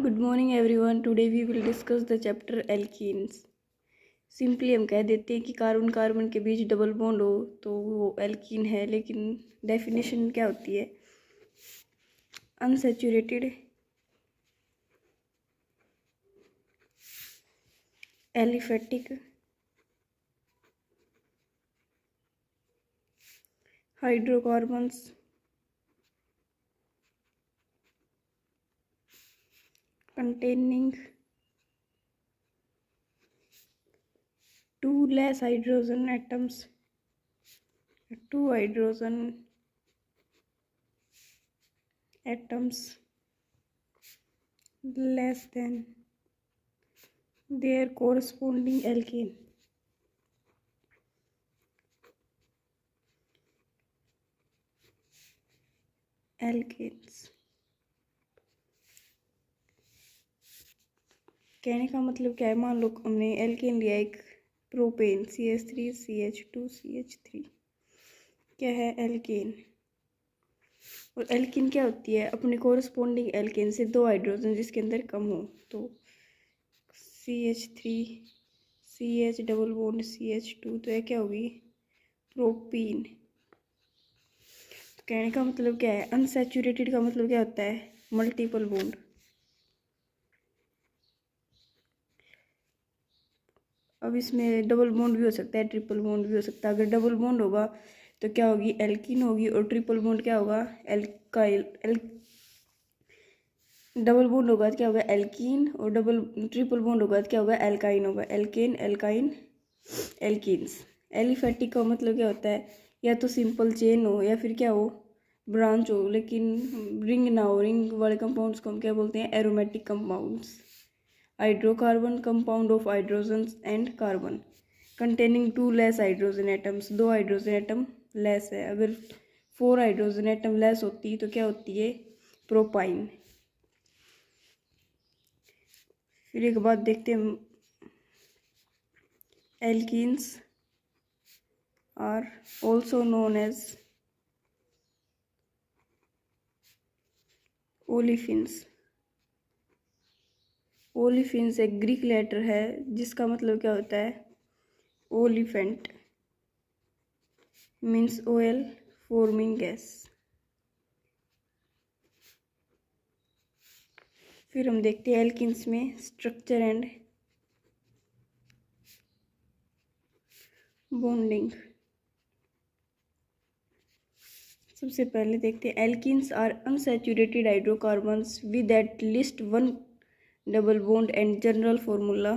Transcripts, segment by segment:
Good morning everyone. Today we will discuss the chapter alkenes. Simply हम कह देते हैं कि कार्बन कार्बन के बीच डबल बॉन्ड हो तो वो एल्कीन है, लेकिन डेफिनेशन क्या होती है? Unsaturated aliphatic hydrocarbons containing two less hydrogen atoms, two hydrogen atoms less than their corresponding alkane. Alkanes कहने का मतलब क्या है? मान लो हमने एल्केन लिया, एक प्रोपेन CH3CH2CH3, क्या है? एल्केन। और एल्केन क्या होती है? अपने कोरस्पोंडिंग एल्केन से दो हाइड्रोजन जिसके अंदर कम हो, तो CH3 CH double bond CH2, तो यह क्या होगी? प्रोपीन। तो कहने का मतलब क्या है? अनसैचुरेटेड का मतलब क्या होता है? Multiple bond. अब इसमें डबल बॉन्ड भी हो सकता है, ट्रिपल बॉन्ड भी हो सकता है। अगर डबल बॉन्ड होगा तो क्या होगी? एल्कीन होगी। और ट्रिपल बॉन्ड क्या होगा? डबल बॉन्ड होगा तो क्या होगा? एल्कीन। और डबल ट्रिपल बॉन्ड होगा तो क्या होगा? एल्काइन होगा। Alkene, alkyne, alkenes. एलिफेटिक का मतलब क्या होता है? या तो सिंपल चेन हो या फिर क्या हो? ब्रांच हो, लेकिन रिंग ना हो। रिंग वाले कंपाउंड्स को हम क्या बोलते हैं? Aromatic compounds. Hydrocarbon compound of hydrogen and carbon containing two less hydrogen atoms, दो हाइड्रोजन एटम लेस है। अगर 4 हाइड्रोजन एटम लेस होती तो क्या होती है? प्रोपाइन। फिर एक बात देखते हैं, alkenes are also known as olefins. Olefins एक ग्रीक लेटर है जिसका मतलब क्या होता है? Olefiant, means oil forming gas. फिर हम देखते हैं एल्किन्स में स्ट्रक्चर एंड बॉन्डिंग। सबसे पहले देखते हैं alkenes are unsaturated hydrocarbons with at least one double bond and general formula.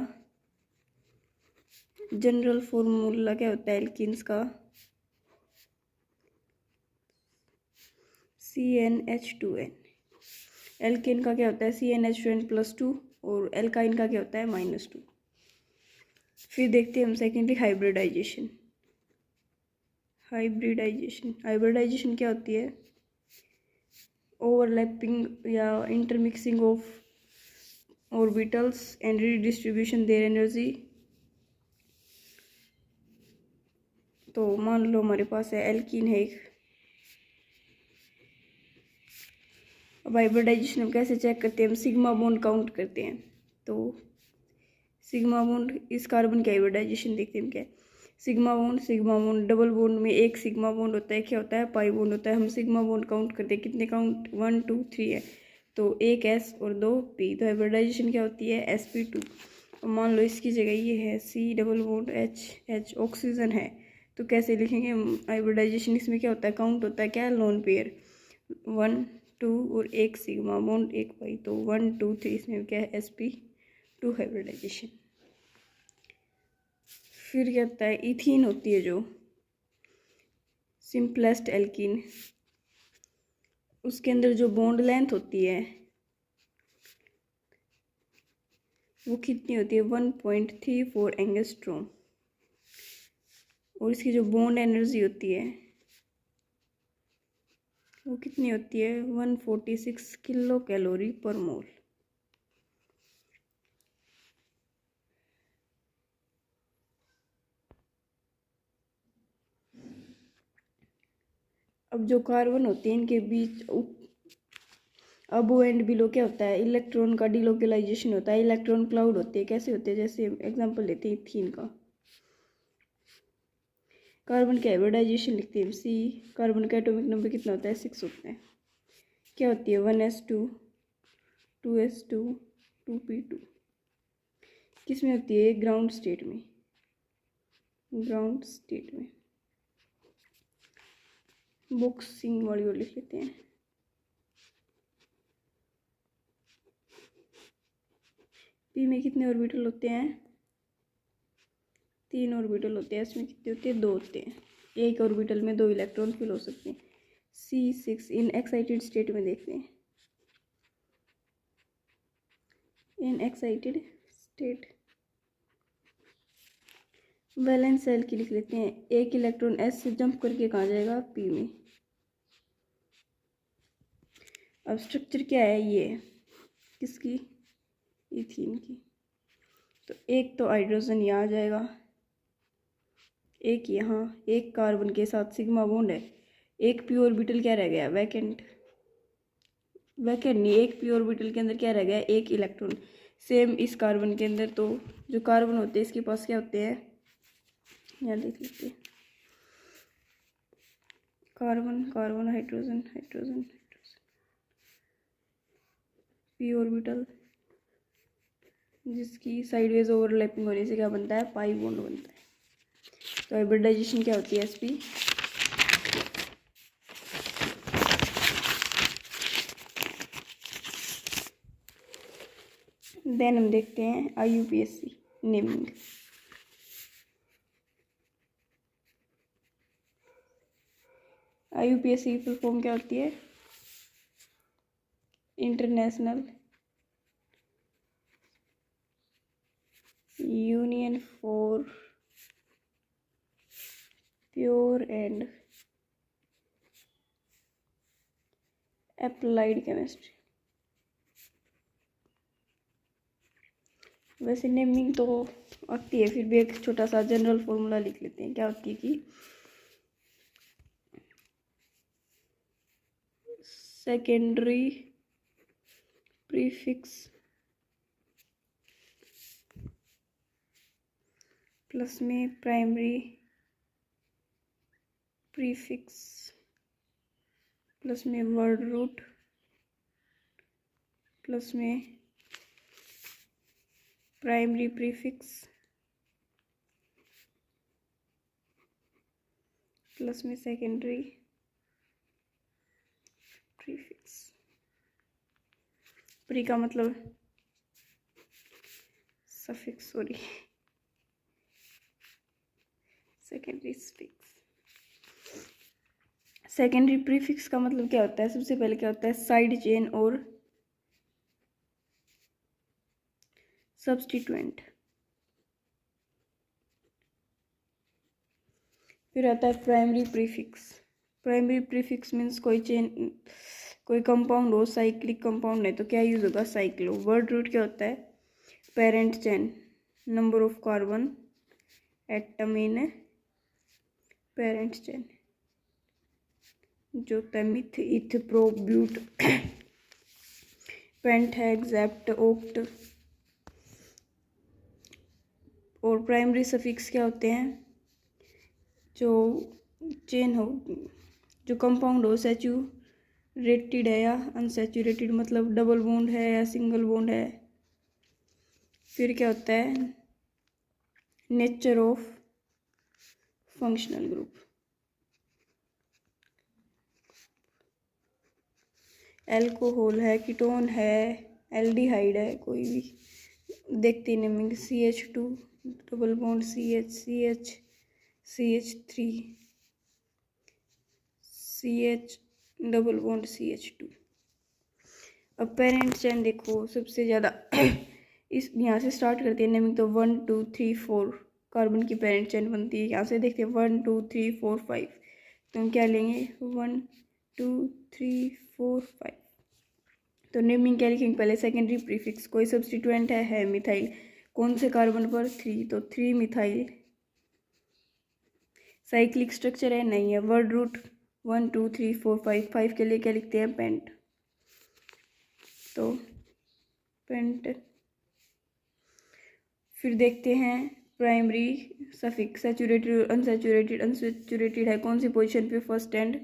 General formula क्या होता है एल्किन्स का? CnH2n। एल्केन का क्या होता है? CnH2n+2। और एल्काइन का क्या होता है? -2। फिर देखते हैं हम सेकेंडली हाइब्रिडाइजेशन। हाइब्रिडाइजेशन क्या होती है? ओवरलैपिंग या intermixing of orbitals and redistribution their energy. तो मान लो हमारे पास है एल्कीन है एक। अब हाइब्रिडाइजेशन हम कैसे चेक करते हैं? हम सिग्मा बॉन्ड काउंट करते हैं। तो सिग्मा बॉन्ड, इस कार्बन की हाइब्रिडाइजेशन देखते हैं क्या है? सिग्मा बॉन्ड डबल बॉन्ड में एक सिग्मा बॉन्ड होता है, क्या होता है? पाई बॉन्ड होता है। हम सिग्मा बॉन्ड काउंट करते हैं, कितने काउंट? 1 2 3 है, तो एक S और 2 P। तो हाइब्रिडाइजेशन क्या होती है? sp2। और मान लो इसकी जगह ये है C double bond H oxygen है, तो कैसे लिखेंगे हम? हाइब्रिडाइजेशन इसमें क्या होता है? काउंट होता है क्या? लोन पेयर 1 2 और एक सिग्मा बॉन्ड एक पाई, तो 1 2 3। इसमें क्या है? sp2 hybridisation. फिर क्या होता है? इथीन होती है जो सिंपलेस्ट एल्कीन, उसके अंदर जो बॉन्ड लेंथ होती है वो कितनी होती है? 1.34 एंगस्ट्रॉम। और इसकी जो बॉन्ड एनर्जी होती है वो कितनी होती है? 146 किलो कैलोरी पर मोल। अब जो कार्बन होते हैं इनके बीच अबो एंड बिलो क्या होता है, इलेक्ट्रॉन का डिलोकलाइजेशन होता है, इलेक्ट्रॉन क्लाउड होते हैं। कैसे होते हैं, जैसे एग्जांपल लेते हैं इथीन का। कार्बन का हाइब्रिडाइजेशन लिखते हैं सी, कार्बन का एटॉमिक नंबर कितना होता है 6 होता है। क्या होती है 1s2 2s2 2p2। किस में होती है, ग्राउंड स्टेट में, ग्राउंड स्टेट में। बॉक्सिंग वाली और लिख लेते हैं। पी में कितने ऑर्बिटल होते हैं, 3 ऑर्बिटल होते हैं। इसमें कितने होते हैं, 2 होते हैं। एक ऑर्बिटल में 2 इलेक्ट्रॉन फिल हो सकते हैं। C6 इन एक्साइटेड स्टेट में देखते हैं, in excited state. Valence shell की लिख लेते हैं। एक इलेक्ट्रॉन S से जंप करके कहाँ जाएगा, P में। अब स्ट्रक्चर क्या है, ये किसकी, इथीन की। तो एक तो हाइड्रोजन यहाँ आ जाएगा, एक यहाँ, एक कार्बन के साथ सिग्मा बॉन्ड है, एक पी ऑर्बिटल क्या रह गया, वैकेंट। वैकेंट नहीं, एक पी ऑर्बिटल के अंदर क्या रह गया, एक इलेक्ट्रॉन। सेम इस कार्बन के अंदर, तो जो कार्बन होते हैं इसके पास क्या होते हैं, यहाँ देख लेते हैं। Carbon carbon hydrogen hydrogen hydrogen, P orbital जिसकी साइडवेज ओवरलैपिंग होने से क्या बनता है, पाई बॉन्ड बनता है। तो हाइब्रिडाइजेशन क्या होती है, sp। देन हम देखते हैं IUPAC नेमिंग। IUPAC की फुल फॉर्म क्या होती है, international union for pure and applied chemistry. वैसे नेमिंग तो आती है, फिर भी एक छोटा सा जनरल फॉर्मूला लिख लेते हैं। क्या होती है कि सेकेंडरी प्रीफिक्स प्लस में प्राइमरी प्रीफिक्स प्लस में वर्ड रूट प्लस में प्राइमरी प्रीफिक्स प्लस में सेकेंडरी प्रीफिक्स। प्री का मतलब suffix, sorry, secondary suffix. Secondary prefix का मतलब क्या होता है, सबसे पहले क्या होता है, साइड चेन और सब्स्टिट्यूएंट। फिर आता है primary prefix. Primary prefix means कोई चेन, कोई कंपाउंड हो, साइक्लिक कंपाउंड है तो क्या यूज होगा, साइक्लो। वर्ड रूट क्या होता है, parent chain, number of carbon atom in parent chain, जो होता है meth eth prop but pent है एग्जैप्ट ओक्ट। और प्राइमरी सफिक्स क्या होते हैं, जो चेन हो, जो कंपाउंड हो, सैचुरेटेड है या अनसैचुरेटेड, मतलब डबल बॉन्ड है या सिंगल बॉन्ड है। फिर क्या होता है, nature of functional group, alcohol है, कीटोन है, एल्डिहाइड है, कोई भी देखते ही naming. CH2 double bond CH3 CH double bond CH2। अब पेरेंट चेन देखो सबसे ज़्यादा इस यहाँ से स्टार्ट करते हैं नेमिंग, तो 1 2 3 4 कार्बन की पेरेंट चेन बनती है। यहाँ से देखते हैं 1 2 3 4 5, तो हम क्या लेंगे 1 2 3 4 5। तो नेमिंग क्या लिखेंगे, पहले सेकेंडरी प्रीफिक्स, कोई सब्स्टिट्यूएंट है मिथाइल, कौन से कार्बन पर 3, तो 3 मिथाइल। साइक्लिक स्ट्रक्चर है, नहीं है। वर्ड रूट 1 2 3 4 5, 5 के लिए क्या लिखते हैं, पेंट। तो पेंट। फिर देखते हैं प्राइमरी सफिक्स, सैचुरेटेड और अनसैचुरेटेड। अनसैचुरेटेड है कौन सी पोजीशन पे, फर्स्ट एंड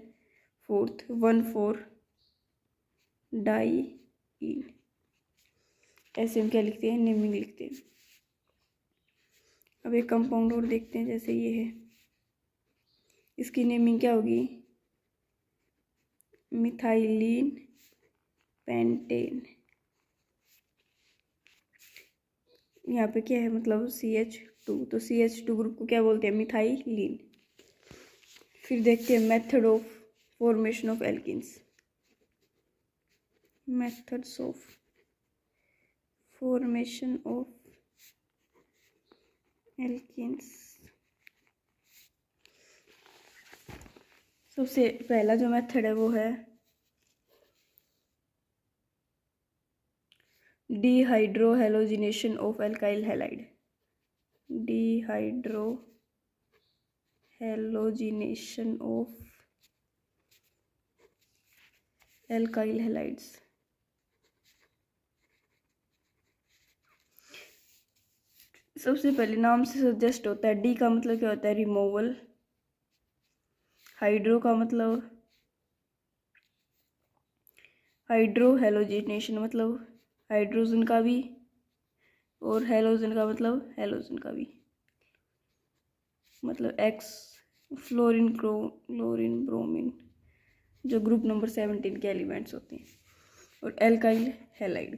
फोर्थ, 1,4 डाई इन। ऐसे हम क्या लिखते हैं, नेमिंग लिखते हैं। अब एक कंपाउंड और देखते हैं, जैसे ये है, इसकी नेमिंग क्या होगी, मिथाइलिन पेंटेन। यहाँ पे क्या है, मतलब CH2, तो CH2 ग्रुप को क्या बोलते हैं, मिथाइलिन। फिर देखते हैं method of formation of alkenes. Methods of formation of alkenes. सबसे पहला जो मेथड है वो है dehydrohalogenation of alkyl halide. Dehydrohalogenation of alkyl halides. सबसे पहले नाम से सजेस्ट होता है, डी का मतलब क्या होता है, रिमूवल। हाइड्रो का मतलब हाइड्रोहेलोजिनेशन, मतलब हाइड्रोजन का भी, और हेलोजन का मतलब हेलोजन का भी, मतलब एक्स, फ्लोरीन, क्लोरीन, ब्रोमीन, जो ग्रुप नंबर 17 के एलिमेंट्स होते हैं। और एल्काइल हैलाइड,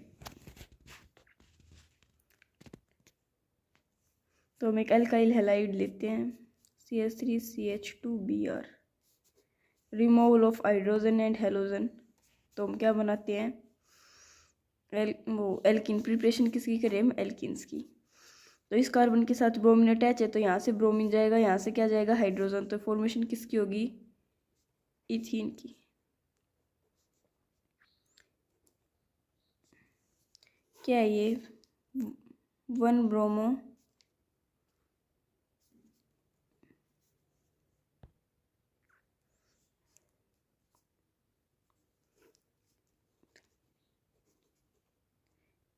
तो हम एक एल्काइल हैलाइड लेते हैं, CH3CH2Br। Removal of hydrogen and halogen, तो हम क्या बनाते हैं, एल्किन। प्रिपरेशन किसकी करें हम, एल्किन्स की। तो इस कार्बन के साथ ब्रोमीन अटैच है, तो यहाँ से ब्रोमीन जाएगा, यहाँ से क्या जाएगा, हाइड्रोजन। तो फॉर्मेशन किसकी होगी, इथीन की। क्या है ये, 1 ब्रोमो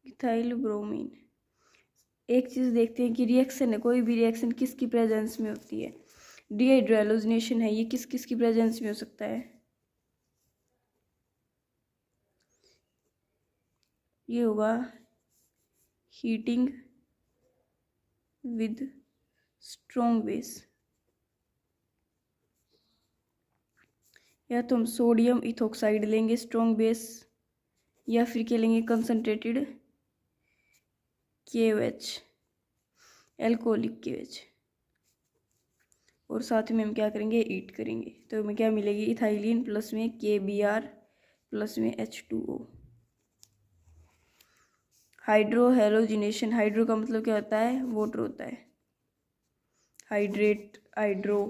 इथाइल ब्रोमीन। एक चीज़ देखते हैं कि रिएक्शन है, कोई भी रिएक्शन किसकी प्रेजेंस में होती है। डिहाइड्रोहेलोजिनेशन है, ये किस किस की प्रेजेंस में हो सकता है, ये होगा हीटिंग विद स्ट्रॉन्ग बेस, या तो हम सोडियम इथोक्साइड लेंगे स्ट्रॉन्ग बेस, या फिर क्या लेंगे, कंसनट्रेटेड KOH, एल्कोहलिक KOH, और साथ में हम क्या करेंगे, ईट करेंगे। तो हमें क्या मिलेगी, इथाइलिन प्लस में KBr प्लस में H2O। हाइड्रोहेलोजिनेशन, हाइड्रो का मतलब क्या होता है, वाटर होता है, हाइड्रेट, हाइड्रो।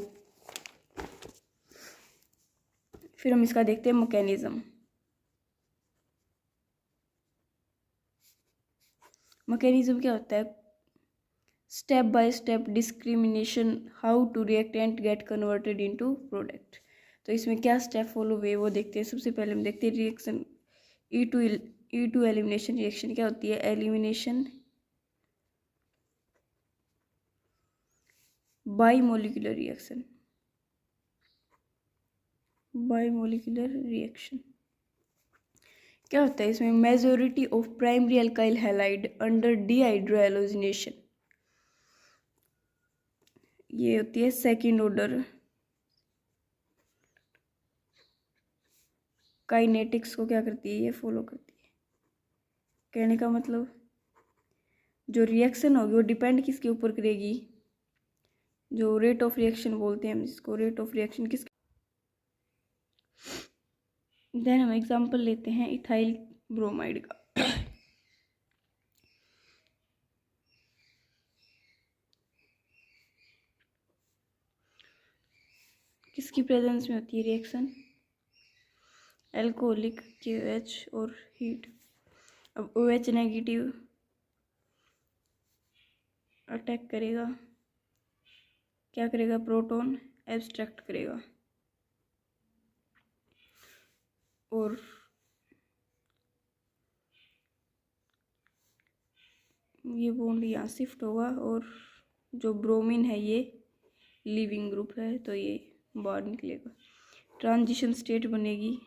फिर हम इसका देखते हैं मैकेनिज्म। मैकेनिज्म क्या होता है, step by step discrimination, how to reactant get converted into product. तो इसमें क्या स्टेप फॉलो हुए वो देखते हैं। सबसे पहले हम देखते हैं रिएक्शन E2 एलिमिनेशन रिएक्शन क्या होती है, एलिमिनेशन बाइमोलिकुलर रिएक्शन, बाइमोलिकुलर रिएक्शन क्या होता है, इसमें majority of primary alkyl halide under dehydrohalogenation, ये होती है सेकंड ऑर्डर काइनेटिक्स को क्या करती है, ये फॉलो करती है। कहने का मतलब जो रिएक्शन होगी वो डिपेंड किसके ऊपर करेगी, जो रेट ऑफ रिएक्शन बोलते हैं हम जिसको, रेट ऑफ रिएक्शन किस। देन हम एग्जांपल लेते हैं इथाइल ब्रोमाइड का। किसकी प्रेजेंस में होती है रिएक्शन, एल्कोहलिक KOH और हीट। अब OH नेगेटिव अटैक करेगा, क्या करेगा, प्रोटॉन एब्स्ट्रैक्ट करेगा, और ये बॉन्ड यहाँ शिफ्ट होगा और जो ब्रोमीन है ये लीविंग ग्रुप है तो ये बाहर निकलेगा। ट्रांजिशन स्टेट बनेगी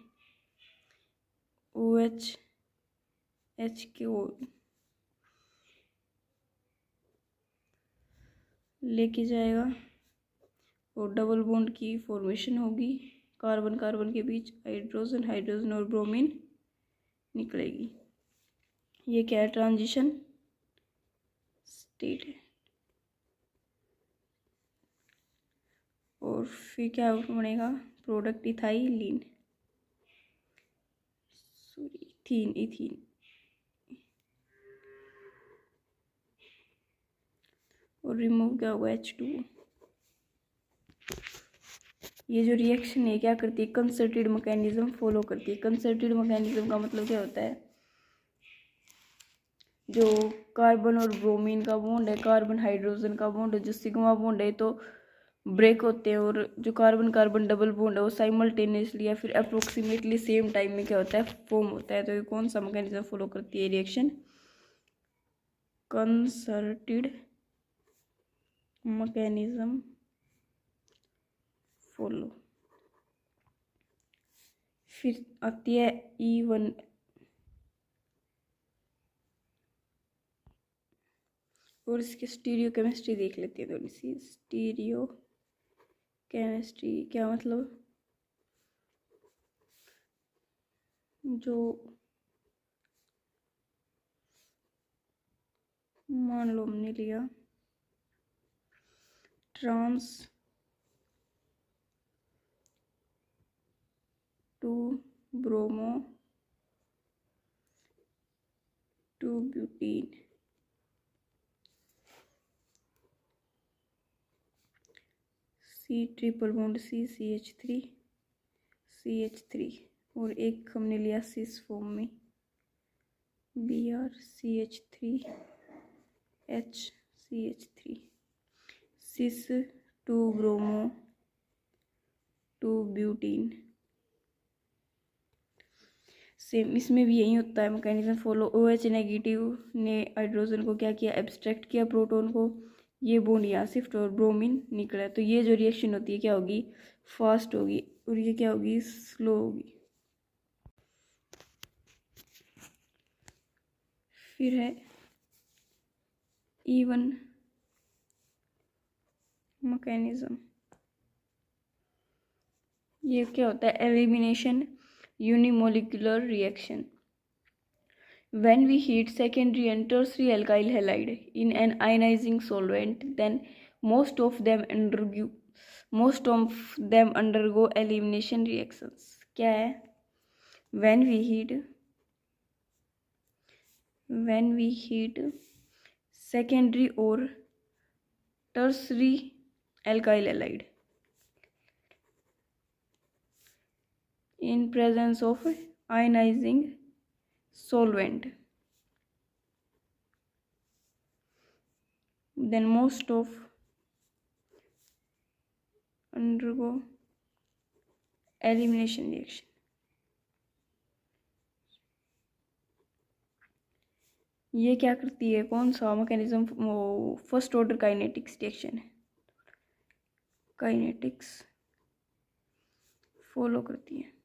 OH HQ लेके जाएगा और डबल बॉन्ड की फॉर्मेशन होगी। कार्बन कार्बन के बीच हाइड्रोजन हाइड्रोजन और ब्रोमीन निकलेगी। ये क्या है? ट्रांजिशन स्टेट है। और फिर क्या बनेगा? Product ethylene, sorry ethene, ethene. और रिमूव क्या होगा? H2O। ये जो रिएक्शन है क्या करती है? कंसर्टेड मैकेनिज्म फॉलो करती है। कंसर्टेड मैकेनिज्म का मतलब क्या होता है? जो कार्बन और ब्रोमीन का बॉन्ड है, कार्बन हाइड्रोजन का बॉन्ड है, जो सिग्मा बॉन्ड है तो ब्रेक होते हैं, और जो कार्बन कार्बन डबल बॉन्ड है वो साइमल्टेनियसली या फिर अप्रोक्सीमेटली सेम टाइम में क्या होता है? फॉर्म होता है। तो ये कौन सा मैकेनिज्म फॉलो करती है रिएक्शन? Concerted mechanism follow. फिर आती है E1। और इसकी स्टीरियो केमिस्ट्री देख लेते हैं थोड़ी सी। स्टीरियो केमिस्ट्री क्या मतलब? जो मान लो हमने लिया trans two bromo two butene, C triple bond C CH3 और एक हमने लिया सिस फॉर्म में BrCH3HCH3 cis two bromo two butene. Same इसमें भी यही होता है मैकेनिज्म फॉलो। OH नेगेटिव ने हाइड्रोजन को क्या किया? एब्स्ट्रैक्ट किया प्रोटॉन को। ये बॉन्ड यहाँ शिफ्ट और ब्रोमीन निकला। तो ये जो रिएक्शन होती है क्या होगी? फास्ट होगी। और ये क्या होगी? स्लो होगी। फिर है E1 मैकेनिज्म। ये क्या होता है? Elimination unimolecular reaction. When we heat secondary and tertiary alkyl halide in an ionizing solvent, then most of them undergo elimination reactions. क्या है? When we heat secondary or tertiary alkyl halide in presence of ionizing solvent, then most of undergo elimination reaction. ये क्या करती है? कौन सा mechanism? First order kinetics reaction है। Kinetics follow करती है।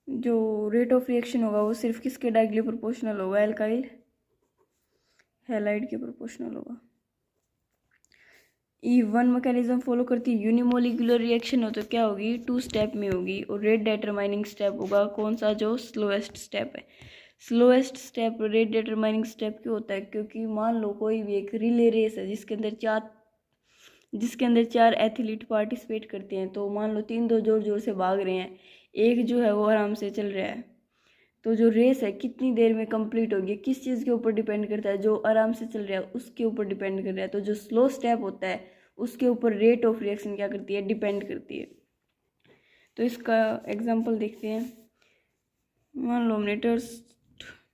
जो रेट ऑफ रिएक्शन होगा वो सिर्फ किसके डायरेक्टली प्रोपोर्शनल होगा? एल्काइल हैलाइड के प्रोपोर्शनल होगा। E1 मैकेनिज्म फॉलो करती है। यूनिमोलिकुलर रिएक्शन हो तो क्या होगी? 2 स्टेप में होगी। और रेट डिटरमाइनिंग स्टेप होगा कौन सा? जो स्लोएस्ट स्टेप है। Slowest step rate determining step क्यों होता है? क्योंकि मान लो कोई भी एक रिले रेस है जिसके अंदर चार एथलीट पार्टिसिपेट करते हैं। तो मान लो 3 दो जोर जोर से भाग रहे हैं, एक जो है वो आराम से चल रहा है। तो जो रेस है कितनी देर में कंप्लीट होगी किस चीज़ के ऊपर डिपेंड करता है? जो आराम से चल रहा है उसके ऊपर डिपेंड कर रहा है। तो जो स्लो स्टेप होता है उसके ऊपर रेट ऑफ रिएक्शन क्या करती है? डिपेंड करती है। तो इसका एग्जांपल देखते हैं। मान लो हमने टर्स्ट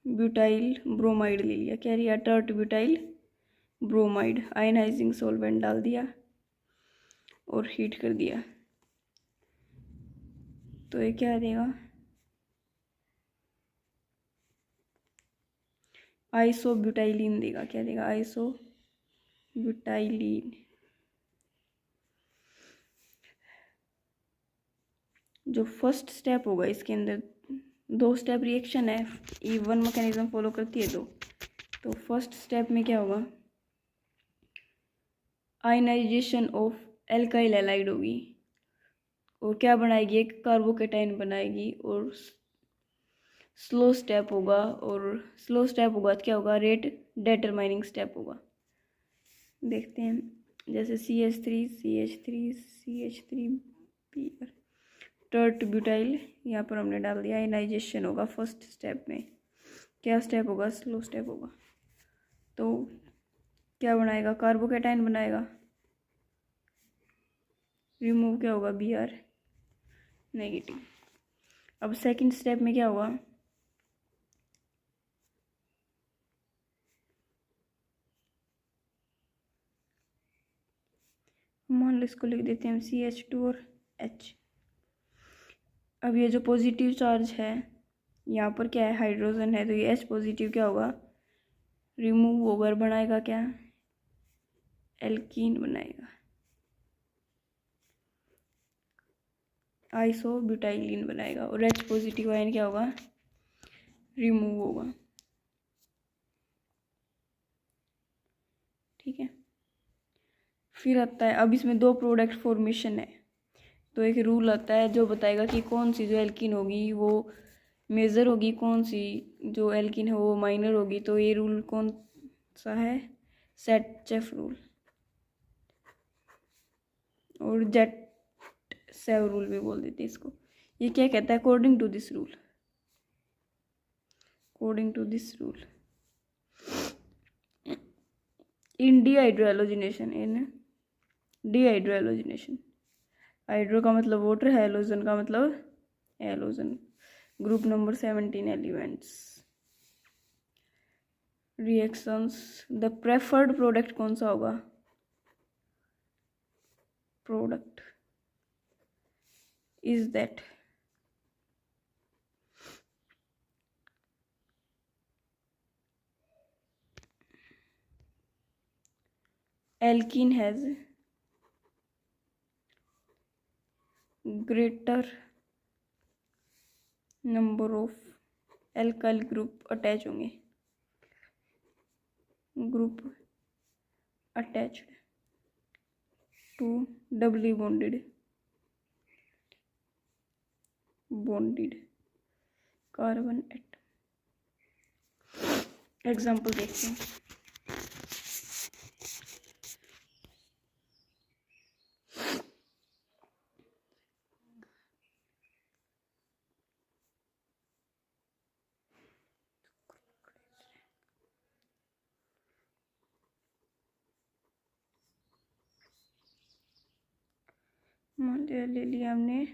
ब्यूटाइल ब्रोमाइड ले लिया। क्या लिया? Tert butyl bromide. Ionising solvent डाल दिया और हीट कर दिया। तो ये क्या देगा? आइसोब्यूटाइलिन देगा। क्या देगा? आइसोब्यूटाइलिन। जो फर्स्ट स्टेप होगा इसके अंदर 2 स्टेप रिएक्शन है, E1 मैकेनिज्म फॉलो करती है तो फर्स्ट स्टेप में क्या होगा? आयनाइजेशन ऑफ एल्काइल हैलाइड होगी और क्या बनाएगी? एक कार्बोकेटाइन बनाएगी। और स्लो स्टेप होगा, और स्लो स्टेप होगा तो क्या होगा? रेट डिटरमाइनिंग स्टेप होगा। देखते हैं, जैसे CH3 टर्ट ब्यूटाइल यहाँ पर हमने डाल दिया। आयनाइजेशन होगा फर्स्ट स्टेप में। क्या स्टेप होगा? स्लो स्टेप होगा। तो क्या बनाएगा? कार्बोकेटाइन बनाएगा। रिमूव क्या होगा? Br negative. अब सेकंड स्टेप में क्या होगा? मान लो इसको लिख देते हैं CH2 और H। अब ये जो पॉजिटिव चार्ज है यहाँ पर क्या है? हाइड्रोजन है, तो ये H पॉजिटिव क्या होगा? रिमूव होकर बनाएगा क्या? एल्कीन बनाएगा। आइसोब्यूटाइलिन बनाएगा। और H पॉजिटिव आयन क्या होगा? रिमूव होगा। ठीक है, फिर आता है, अब इसमें 2 प्रोडक्ट फॉर्मेशन है, तो एक रूल आता है जो बताएगा कि कौन सी जो एल्कीन होगी वो मेजर होगी, कौन सी जो एल्कीन है वो माइनर होगी। तो ये रूल कौन सा है? सेट-चेफ रूल, और जेट-सेव रूल भी बोल देते हैं इसको। ये क्या कहता है? According to this rule, in dehydrohalogenation, hydro का मतलब वाटर, हैलोजन का मतलब halogen, group number 17 elements reactions. The preferred product कौन सा होगा? Product is that alkene has greater number of alkyl group attach होंगे, group attached to doubly bonded carbon atom. Example देखते हैं। मान ले लिया हमने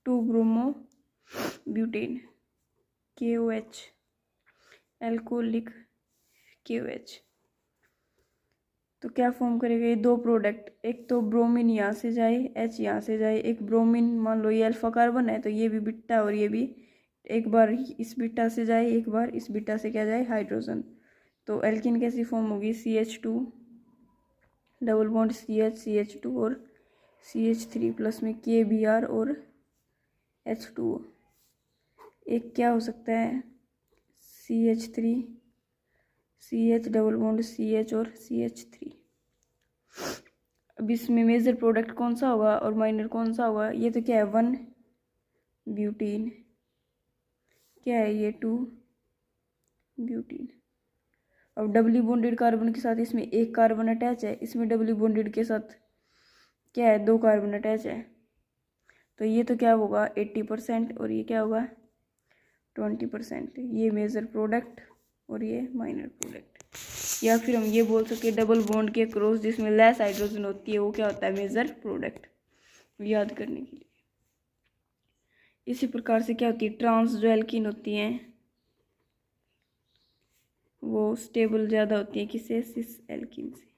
2 bromo butane KOH, alcoholic KOH। तो क्या फॉर्म करेगा? ये 2 प्रोडक्ट, एक तो ब्रोमीन यहाँ से जाए, H यहाँ से जाए, एक ब्रोमीन, मान लो ये अल्फा कार्बन है तो ये भी बीटा और ये भी, एक बार इस बीटा से जाए, एक बार इस बीटा से क्या जाए? हाइड्रोजन। तो एल्कीन कैसी फॉर्म होगी? CH2 डबल बॉन्ड CH2 और CH3 प्लस में KBr और H2O। एक क्या हो सकता है? CH3 CH double bond CH और CH3। अब इसमें मेजर प्रोडक्ट कौन सा होगा और माइनर कौन सा होगा? ये तो क्या है? 1 ब्यूटीन, क्या है ये? 2 ब्यूटीन। अब डबली बॉन्डेड कार्बन के साथ इसमें एक कार्बन अटैच है, इसमें डबली बॉन्डेड के साथ क्या है? 2 कार्बन अटैच है। तो ये तो क्या होगा? 80% और ये क्या होगा? 20%। ये मेजर प्रोडक्ट और ये माइनर प्रोडक्ट। या फिर हम ये बोल सकते हैं डबल बॉन्ड के क्रॉस जिसमें लेस हाइड्रोजन होती है वो क्या होता है? Major product. याद करने के लिए इसी प्रकार से क्या होती है? ट्रांस जो एल्कीन होती हैं वो स्टेबल ज़्यादा होती है किससे? सिस एल्कीन से।